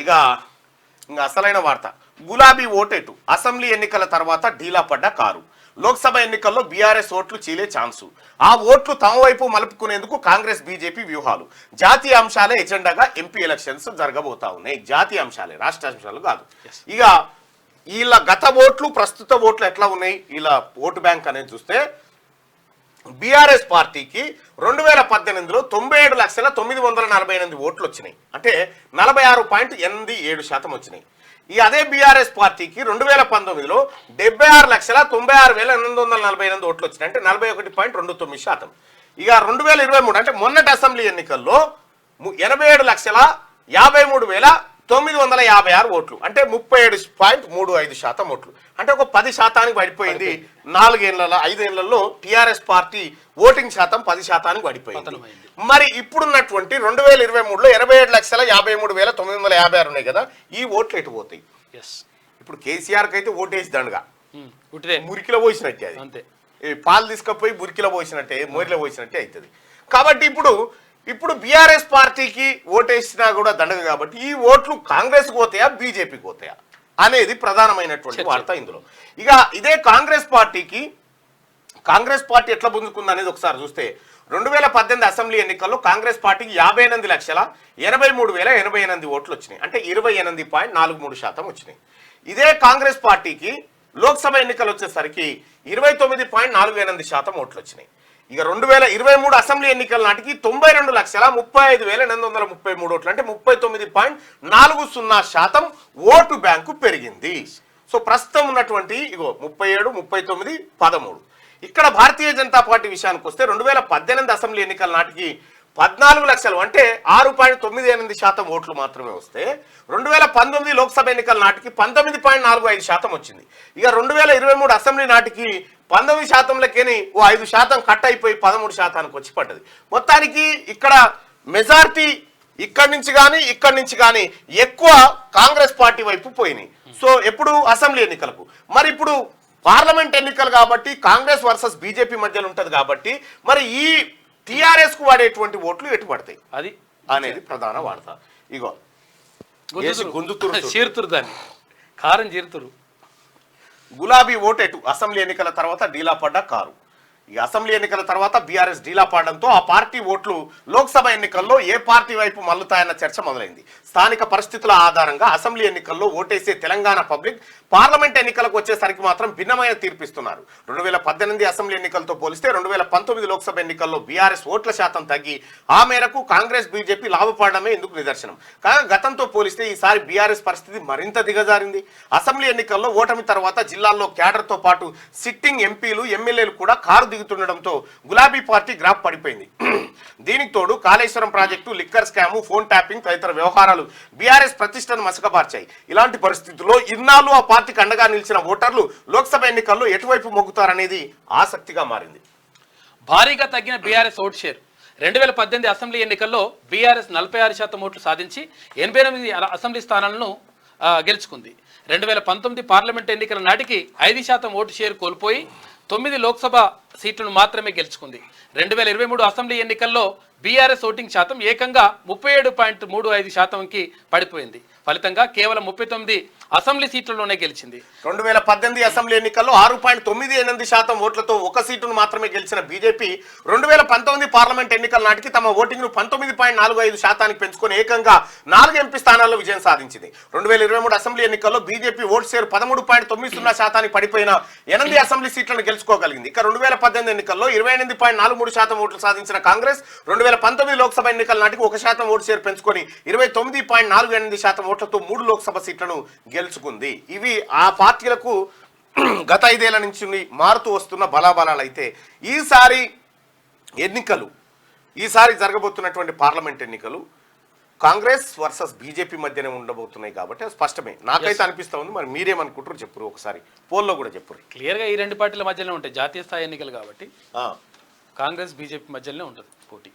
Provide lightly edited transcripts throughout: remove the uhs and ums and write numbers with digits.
ఇక ఇంకా అసలైన వార్త, గులాబీ ఓటేటు అసెంబ్లీ ఎన్నికల తర్వాత ఢీలా పడ్డ కారు. లోక్సభ ఎన్నికల్లో బీఆర్ఎస్ ఓట్లు చీలే ఛాన్సు. ఆ ఓట్లు తమ వైపు మలుపుకునేందుకు కాంగ్రెస్ బీజేపీ వ్యూహాలు. జాతీయ అంశాలే ఎజెండాగా ఎంపీ ఎలక్షన్స్ జరగబోతా ఉన్నాయి. జాతీయ అంశాలే, రాష్ట్ర అంశాలు కాదు. ఇక వీళ్ళ గత ఓట్లు ప్రస్తుత ఓట్లు ఎట్లా ఉన్నాయి, వీళ్ళ ఓటు బ్యాంక్ అనేది చూస్తే బీఆర్ఎస్ పార్టీకి 2018లో 97,948 ఓట్లు వచ్చినాయి. అంటే 46.87% వచ్చినాయి. ఈ అదే బీఆర్ఎస్ పార్టీకి 2019లో 76,96,848 ఓట్లు వచ్చినాయి. అంటే 41.29%. ఇక 2023 అంటే మొన్నటి అసెంబ్లీ ఎన్నికల్లో 87,53,956 ఓట్లు, అంటే 37.35% ఓట్లు. అంటే ఒక 10% పడిపోయింది. 5 ఏళ్లలో టీఆర్ఎస్ పార్టీ ఓటింగ్ శాతం 10% పడిపోయింది. మరి ఇప్పుడున్నటువంటి 2023లో 87,53,956 ఉన్నాయి కదా, ఈ ఓట్లు ఎటు పోతాయి? ఇప్పుడు కేసీఆర్కి అయితే ఓటేసి దండగా మురికిలో పోసినట్టే, అది అంతే. పాలు తీసుకపోయి మురికిలో పోసినట్టే, మోరిలో పోసినట్టే అవుతుంది. కాబట్టి ఇప్పుడు బీఆర్ఎస్ పార్టీకి ఓటేసినా కూడా దండగ. కాబట్టి ఈ ఓట్లు కాంగ్రెస్ పోతాయా బీజేపీకి పోతాయా అనేది ప్రధానమైనటువంటి వార్త ఇందులో. ఇక ఇదే కాంగ్రెస్ పార్టీ ఎట్లా పుంజుకుంది అనేది ఒకసారి చూస్తే 2018 అసెంబ్లీ ఎన్నికల్లో కాంగ్రెస్ పార్టీకి 58,83,088 ఓట్లు వచ్చినాయి. అంటే 28.43% వచ్చినాయి. ఇదే కాంగ్రెస్ పార్టీకి లోక్సభ ఎన్నికలు వచ్చేసరికి 29.48% ఓట్లు వచ్చినాయి. ఇక 2023 అసెంబ్లీ ఎన్నికల నాటికి 92,35,833 ఓట్లు, అంటే 39.40% ఓటు బ్యాంకు పెరిగింది. సో ప్రస్తుతం ఉన్నటువంటి 37, 39, 13. ఇక్కడ భారతీయ జనతా పార్టీ విషయానికి వస్తే 2018 అసెంబ్లీ ఎన్నికల నాటికి 14 లక్షలు, అంటే 6.98% ఓట్లు మాత్రమే వస్తే 2019 లోక్సభ ఎన్నికల నాటికి 19.45% వచ్చింది. ఇక 2023 అసెంబ్లీ నాటికి 19%లకేని 5% కట్ అయిపోయి 13%కి వచ్చి పడ్డది. మొత్తానికి ఇక్కడ మెజార్టీ ఇక్కడి నుంచి కానీ ఎక్కువ కాంగ్రెస్ పార్టీ వైపు పోయినాయి. సో ఎప్పుడు అసెంబ్లీ ఎన్నికలకు, మరి ఇప్పుడు పార్లమెంట్ ఎన్నికలు కాబట్టి కాంగ్రెస్ వర్సెస్ బీజేపీ మధ్యలో ఉంటది. కాబట్టి మరి ఈ టీఆర్ఎస్ కు వాడేటువంటి ఓట్లు ఎటు పడతాయి అది అనేది ప్రధాన వార్త. ఇగో చీరుతురు, దాన్ని కారం చీరుతురు. గులాబీ ఓటెటు అసెంబ్లీ ఎన్నికల తర్వాత డీలా పడ్డ కారు. ఈ అసెంబ్లీ ఎన్నికల తర్వాత బీఆర్ఎస్ డీలా పడడంతో ఆ పార్టీ ఓట్లు లోక్సభ ఎన్నికల్లో ఏ పార్టీ వైపు మల్లుతాయన్న చర్చ మొదలైంది. స్థానిక పరిస్థితుల ఆధారంగా అసెంబ్లీ ఎన్నికల్లో ఓటేసే తెలంగాణ పబ్లిక్ పార్లమెంట్ ఎన్నికలకు వచ్చేసరికి మాత్రం భిన్నమైన తీర్పిస్తున్నారు. 2018 అసెంబ్లీ ఎన్నికలతో పోలిస్తే 2019 లోక్సభ ఎన్నికల్లో బీఆర్ఎస్ ఓట్ల శాతం తగ్గి ఆ మేరకు కాంగ్రెస్ బీజేపీ లాభపడడమే ఇందుకు నిదర్శనం. కాగా గతంతో పోలిస్తే ఈసారి బీఆర్ఎస్ పరిస్థితి మరింత దిగజారింది. అసెంబ్లీ ఎన్నికల్లో ఓటమి తర్వాత జిల్లాల్లో క్యాడర్తో పాటు సిట్టింగ్ ఎంపీలు, ఎమ్మెల్యేలు కూడా కారు దిగుతుండడంతో గులాబీ పార్టీ గ్రాఫ్ పడిపోయింది. దీనికి తోడు Kaleshwaram project, liquor scam, phone tapping తదితర వ్యవహారాలు బీఆర్ఎస్ ప్రతిష్టను మసకబార్చాయి. ఇలాంటి పరిస్థితుల్లో ఇన్నాళ్ళు ఆ పార్టీకి అండగా నిలిచిన ఓటర్లు లోక్సభ ఎన్నికల్లో ఎటువైపు మొగ్గుతారనేది ఆసక్తిగా మారింది. భారీగా తగ్గిన బీఆర్ఎస్ ఓట్ షేర్. 2018 అసెంబ్లీ ఎన్నికల్లో బీఆర్ఎస్ 46% ఓట్లు సాధించి 88 అసెంబ్లీ స్థానాలను గెలుచుకుంది. 2019 పార్లమెంట్ ఎన్నికల నాటికి 5% ఓటు షేర్ కోల్పోయి 9 లోక్సభ సీట్లను మాత్రమే గెలుచుకుంది. 2023 అసెంబ్లీ ఎన్నికల్లో బీఆర్ఎస్ ఓటింగ్ శాతం ఏకంగా 37.35%కి పడిపోయింది. ఫలితంగా కేవలం 39 అసెంబ్లీ సీట్లలోనే గెలిచింది. 2018 అసెంబ్లీ ఎన్నికల్లో 6.98% ఓట్లతో ఒక సీటును మాత్రమే గెలిచిన బీజేపీ 2019 పార్లమెంట్ ఎన్నికల నాటికి తమ ఓటింగ్ను 19.45%కి పెంచుకొని ఏకంగా 4 ఎంపీ స్థానాల్లో విజయం సాధించింది. 2023 అసెంబ్లీ ఎన్నికల్లో బీజేపీ ఓటు షేర్ 13.90%కి పడిపోయిన 8 అసెంబ్లీ సీట్లను గెలుచుకోగలిగింది. ఇక 2018 ఎన్నికల్లో 28.43% ఓట్లు సాధించిన కాంగ్రెస్ 2019 లోక్సభ ఎన్నికల నాటికి 1% ఓటు షేర్ పెంచుకొని 29.48% ఓట్లతో 3 లోక్సభ సీట్లను గెలుచుకుంది. ఇవి ఆ పార్టీలకు గత 5 ఏళ్ల నుంచి మారుతూ వస్తున్న బలాబలాలు. అయితే ఈసారి జరగబోతున్నటువంటి పార్లమెంట్ ఎన్నికలు కాంగ్రెస్ వర్సెస్ బీజేపీ మధ్యనే ఉండబోతున్నాయి. కాబట్టి స్పష్టమే నాకైతే అనిపిస్తా ఉంది. మరి మీరేమనుకుంటారు చెప్పురు, ఒకసారి పోల్లో కూడా చెప్పురు. క్లియర్గా ఈ రెండు పార్టీల మధ్యనే ఉంటాయి. జాతీయ స్థాయి ఎన్నికలు కాబట్టి కాంగ్రెస్ బీజేపీ మధ్యలోనే ఉంటుంది పోటీ.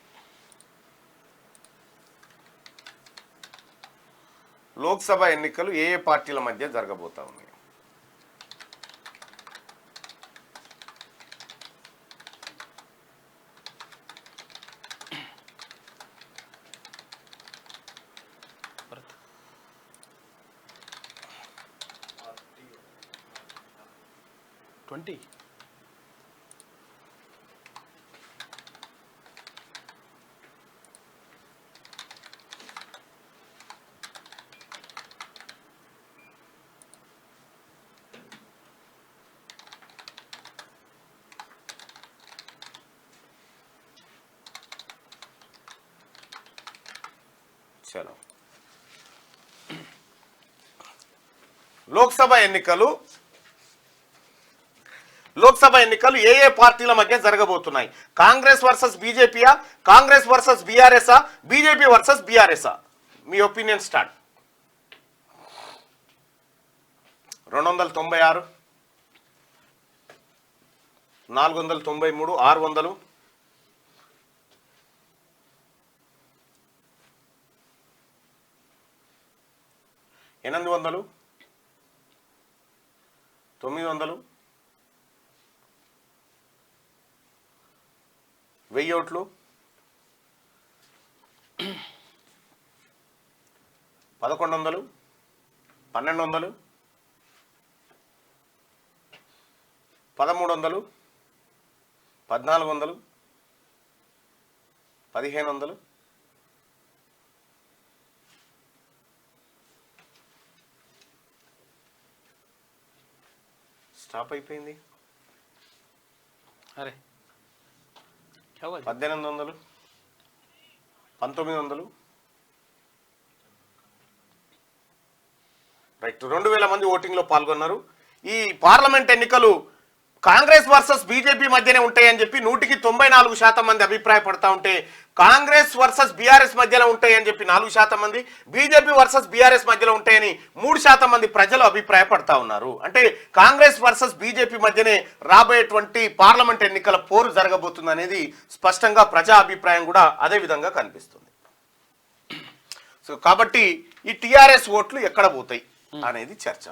లోక్సభ ఎన్నికలు ఏ పార్టీల మధ్య జరగబోతా ఉన్నాయి? 20. చలో లోక్సభ ఎన్నికలు ఏ పార్టీల మధ్య జరగబోతున్నాయి? కాంగ్రెస్ వర్సెస్ బీజేపీయా, కాంగ్రెస్ వర్సెస్ బీఆర్ఎస్ఆ, బీజేపీ వర్సెస్ బీఆర్ఎస్ఆ? మీ ఒపీనియన్ స్టార్ట్. 296, 493, 600, 800, 900, 1000 ఓట్లు, 1100, 1200, 1300, 1400, 1500, స్టాప్ అయిపోయింది. అరే 1800, 1900, రైట్. 2000 మంది ఓటింగ్లో పాల్గొన్నారు. ఈ పార్లమెంట్ ఎన్నికలు కాంగ్రెస్ వర్సెస్ బీజేపీ మధ్యనే ఉంటాయని చెప్పి 194% మంది అభిప్రాయపడతా ఉంటే, కాంగ్రెస్ వర్సెస్ బీఆర్ఎస్ మధ్యలో ఉంటాయని చెప్పి 4% మంది, బీజేపీ వర్సెస్ బీఆర్ఎస్ మధ్యలో ఉంటాయని 3% మంది ప్రజలు అభిప్రాయపడతా ఉన్నారు. అంటే కాంగ్రెస్ వర్సెస్ బీజేపీ మధ్యనే రాబోయేటువంటి పార్లమెంట్ ఎన్నికల పోరు జరగబోతుంది అనేది స్పష్టంగా ప్రజా అభిప్రాయం కూడా అదే విధంగా కనిపిస్తుంది. సో కాబట్టి ఈ టీఆర్ఎస్ ఓట్లు ఎక్కడ పోతాయి అనేది చర్చ.